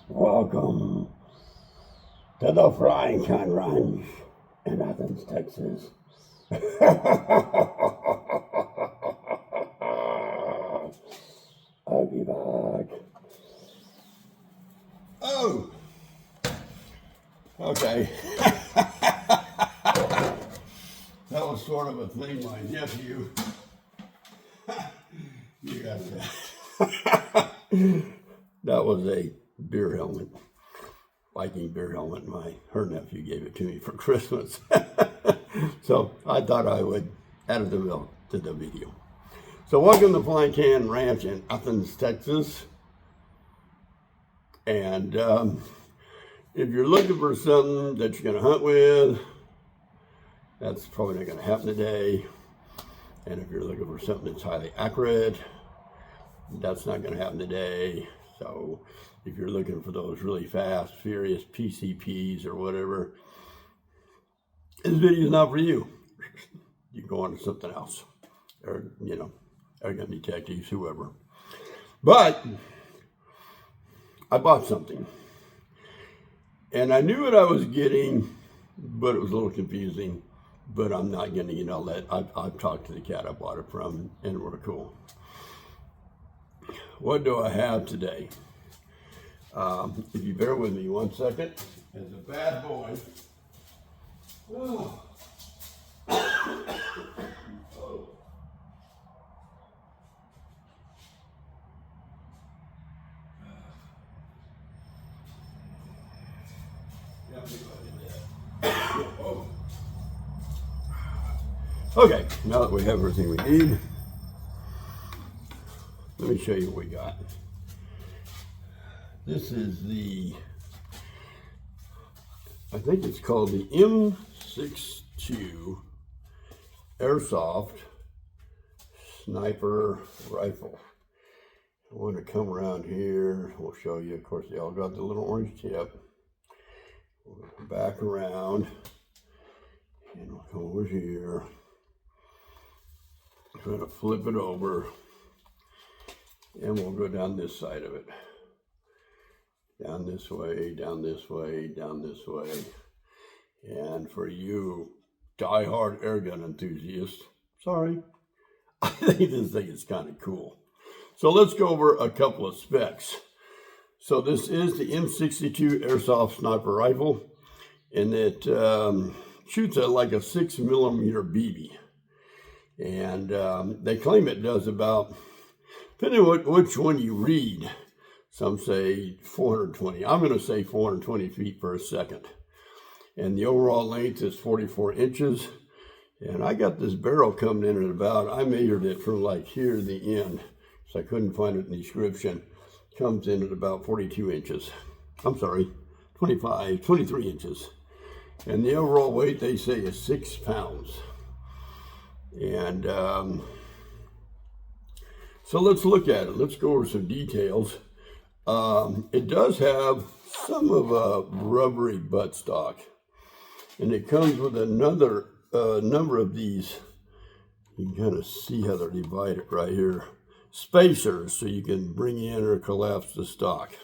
Welcome to the Frying Pan Ranch in Athens, Texas. I'll be back. Oh, okay. That was sort of a thing my nephew. You got that. That was a beer helmet, Viking beer helmet. Her nephew gave it to me for Christmas. So I thought I would add it to the video. So welcome to Flying Can Ranch in Athens, Texas. And if you're looking for something that you're going to hunt with, that's probably not going to happen today. And if you're looking for something that's highly accurate, that's not going to happen today. So if you're looking for those really fast, furious PCPs or whatever, this video is not for you. You go on to something else, or gun detectives, whoever. But I bought something, and I knew what I was getting, but it was a little confusing. But I'm not going to get all that. I've talked to the cat I bought it from, and we're cool. What do I have today? If you bear with me 1 second, as a bad boy. Oh. Oh. Oh. Okay, now that we have everything we need, let me show you what we got. This is I think it's called the M62 Airsoft Sniper Rifle. I want to come around here. We'll show you. Of course, they all got the little orange tip. We'll go back around, and we'll come over here. Try to flip it over, and we'll go down this side of it. Down this way, down this way, down this way. And for you die-hard airgun enthusiasts, sorry, I think this thing is kind of cool. So let's go over a couple of specs. So this is the M62 Airsoft Sniper Rifle, and it shoots at like a 6mm BB. And they claim it does about, depending on which one you read, some say 420. I'm going to say 420 feet per second. And the overall length is 44 inches. And I got this barrel coming in at about, I measured it from like here to the end, so I couldn't find it in the description. Comes in at about 42 inches. I'm sorry, 23 inches. And the overall weight, they say, is 6 pounds. And so let's look at it. Let's go over some details. It does have some of a rubbery buttstock, and it comes with another number of these. You can kind of see how they're divided right here. Spacers, so you can bring in or collapse the stock.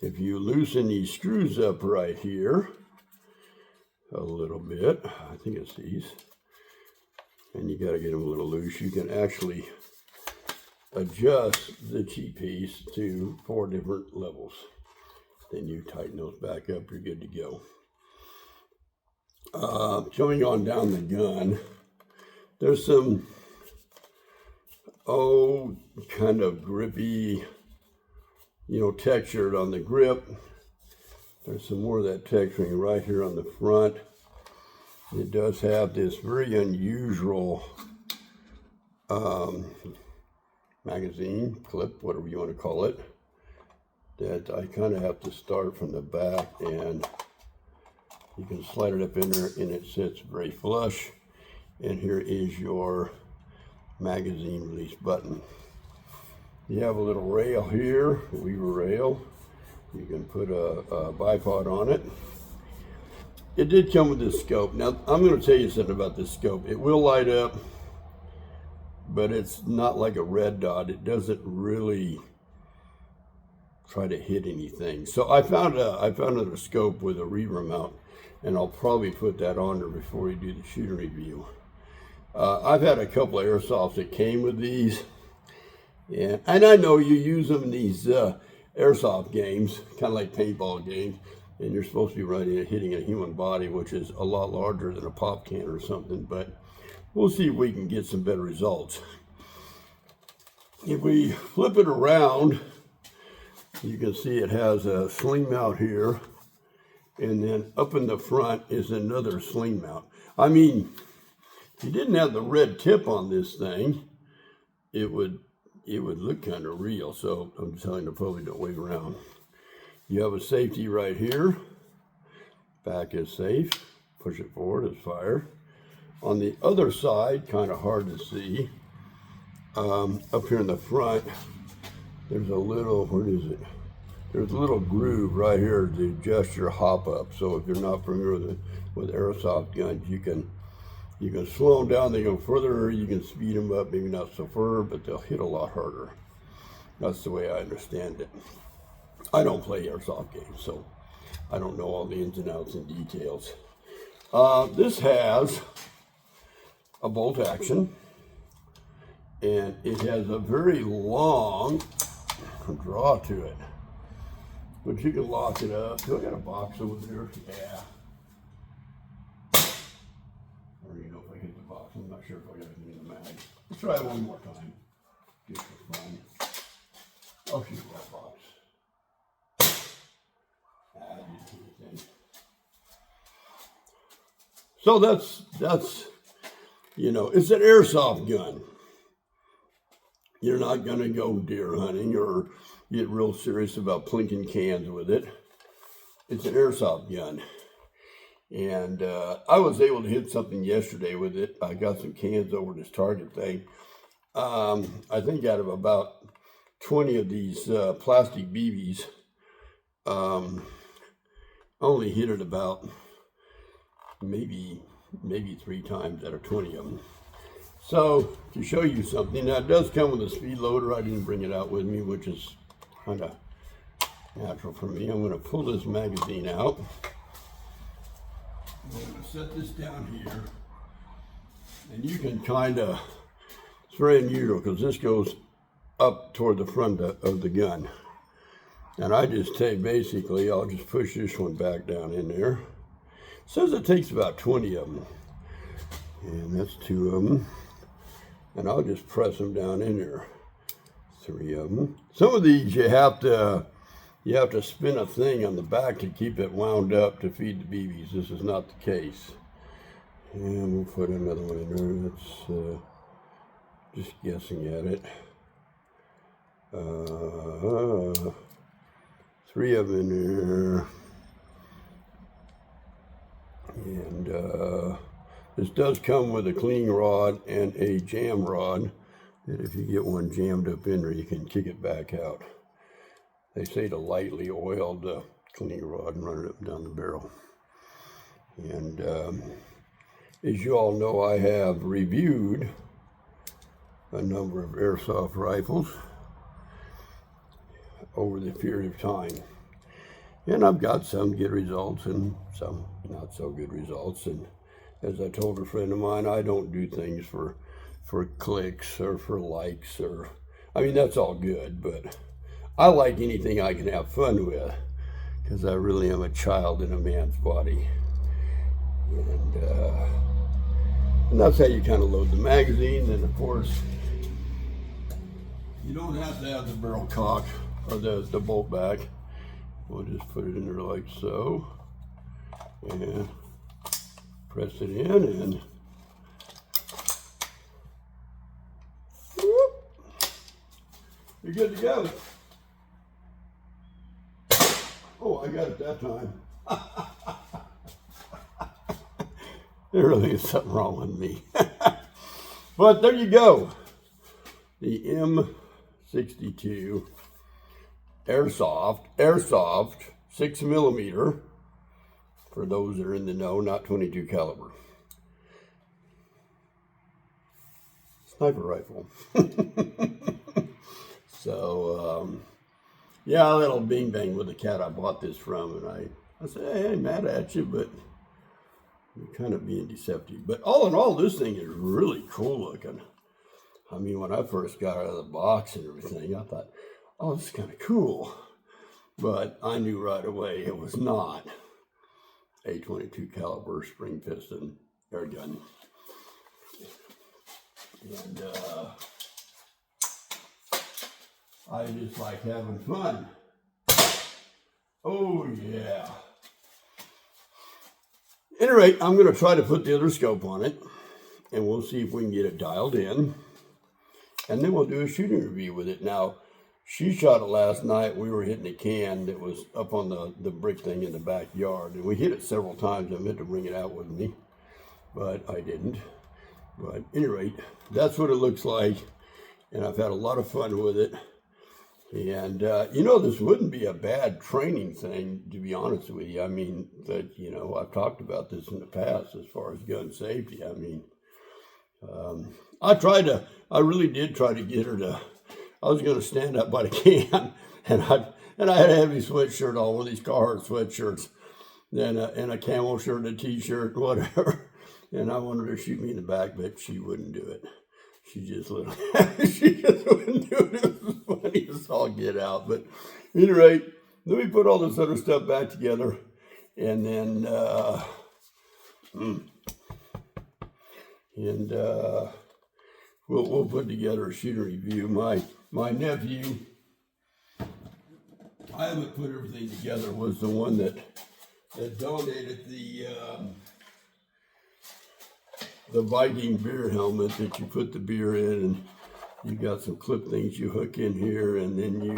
If you loosen these screws up right here a little bit, I think it's these, and you got to get them a little loose, you can actually adjust the cheek piece to 4 different levels. Then you tighten those back up, you're good to go. Coming on down the gun, there's some, kind of grippy, textured on the grip. There's some more of that texturing right here on the front. It does have this very unusual magazine clip, whatever you want to call it, that I kind of have to start from the back, and you can slide it up in there and it sits very flush. And here is your magazine release button. You have a little rail here, lever rail. You can put a bipod on it. It did come with this scope. Now, I'm going to tell you something about this scope. It will light up, but it's not like a red dot. It doesn't really try to hit anything. So I found a scope with a reaver mount, and I'll probably put that on there before we do the shooting review. I've had a couple of airsofts that came with these, and I know you use them in these airsoft games, kind of like paintball games, and you're supposed to be running and hitting a human body, which is a lot larger than a pop can or something, but we'll see if we can get some better results. If we flip it around, you can see it has a sling mount here, and then up in the front is another sling mount. I mean, if you didn't have the red tip on this thing, it would look kind of real. So I'm telling the public, don't wave around. You have a safety right here. Back is safe. Push it forward, it's fire. On the other side, kind of hard to see, up here in the front, there's a little, where is it? There's a little groove right here to adjust your hop up. So if you're not familiar with airsoft guns, you can slow them down, they go further, you can speed them up, maybe not so far, but they'll hit a lot harder. That's the way I understand it. I don't play airsoft games, so I don't know all the ins and outs and details. This has a bolt action, and it has a very long draw to it, but you can lock it up. Do I got a box over there? Yeah. I don't even know if I hit the box. I'm not sure if I got it in the mag. Let's try it one more time, just for fun. I'll shoot that box. I didn't hit anything. So that's you know, it's an airsoft gun. You're not going to go deer hunting or get real serious about plinking cans with it. It's an airsoft gun. And I was able to hit something yesterday with it. I got some cans over this Target thing. I think out of about 20 of these plastic BBs, I only hit it about maybe 3 times out of 20 of them. So to show you something, now it does come with a speed loader. I didn't bring it out with me, which is kind of natural for me. I'm going to pull this magazine out. I'm going to set this down here, and you can kind of, it's very unusual because this goes up toward the front of the gun. And I just take, basically, I'll just push this one back down in there. It says it takes about 20 of them. And that's 2 of them. And I'll just press them down in there. 3 of them. Some of these you have to spin a thing on the back to keep it wound up to feed the BBs. This is not the case. And we'll put another one in there. That's just guessing at it. 3 of them in there. And this does come with a cleaning rod and a jam rod. And if you get one jammed up in there, you can kick it back out. They say to lightly oil the cleaning rod and run it up and down the barrel. And as you all know, I have reviewed a number of airsoft rifles over the period of time. And I've got some good results and some not so good results. And as I told a friend of mine, I don't do things for clicks or for likes, or, I mean, that's all good, but I like anything I can have fun with, because I really am a child in a man's body. And that's how you kind of load the magazine. And of course, you don't have to have the barrel cocked or the bolt back. We'll just put it in there like so, and press it in, and whoop, you're good to go. Oh, I got it that time. There really is something wrong with me. But there you go. The M62 airsoft 6mm, for those that are in the know, not 22 caliber. Sniper rifle. So Yeah, a little bing bang with the cat I bought this from, and I said, hey, I ain't mad at you, but you're kind of being deceptive. But all in all, this thing is really cool looking. I mean, when I first got out of the box and everything, I thought, oh, this is kind of cool. But I knew right away it was not a .22 caliber spring piston air gun. And I just like having fun. Oh yeah. At any rate, I'm going to try to put the other scope on it, and we'll see if we can get it dialed in. And then we'll do a shooting review with it. Now, she shot it last night. We were hitting a can that was up on the brick thing in the backyard. And we hit it several times. I meant to bring it out with me, but I didn't. But at any rate, that's what it looks like. And I've had a lot of fun with it. And, this wouldn't be a bad training thing, to be honest with you. I mean, I've talked about this in the past as far as gun safety. I mean, I really did try to get her to, I was going to stand up by the can, and I had a heavy sweatshirt on, one of these Carhartt sweatshirts, and a camel shirt, a t-shirt, whatever. And I wanted her to shoot me in the back, but she wouldn't do it. She just wouldn't do it. It was funny as all get out. But at any rate, let me put all this other stuff back together, and then we'll put together a shooter review. My nephew, I haven't put everything together, was the one that donated the Viking beer helmet that you put the beer in, and you got some clip things you hook in here, and then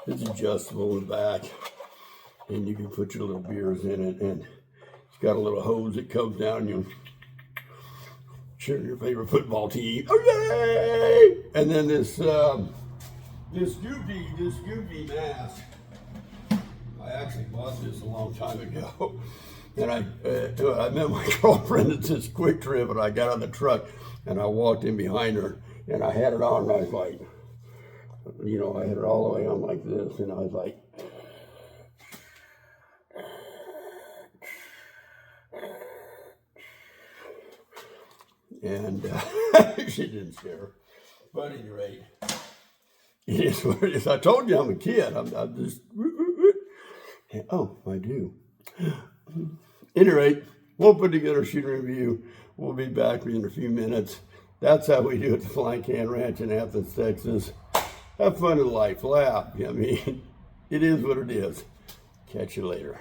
it's adjustable in the back, and you can put your little beers in it, and it's got a little hose that comes down, you cheer your favorite football team, hooray! And then this goofy mask, I actually bought this a long time ago. And I met my girlfriend at this Quick Trip, and I got out of the truck, and I walked in behind her, and I had it on, and I was like, I had it all the way on like this, and I was like, and she didn't scare. But at any rate, it is what it is. I told you I'm a kid. I'm just, oh, I do. At any rate, we'll put together a shooting review. We'll be back in a few minutes. That's how we do it at the Flying Can Ranch in Athens, Texas. Have fun in life, laugh. I mean, it is what it is. Catch you later.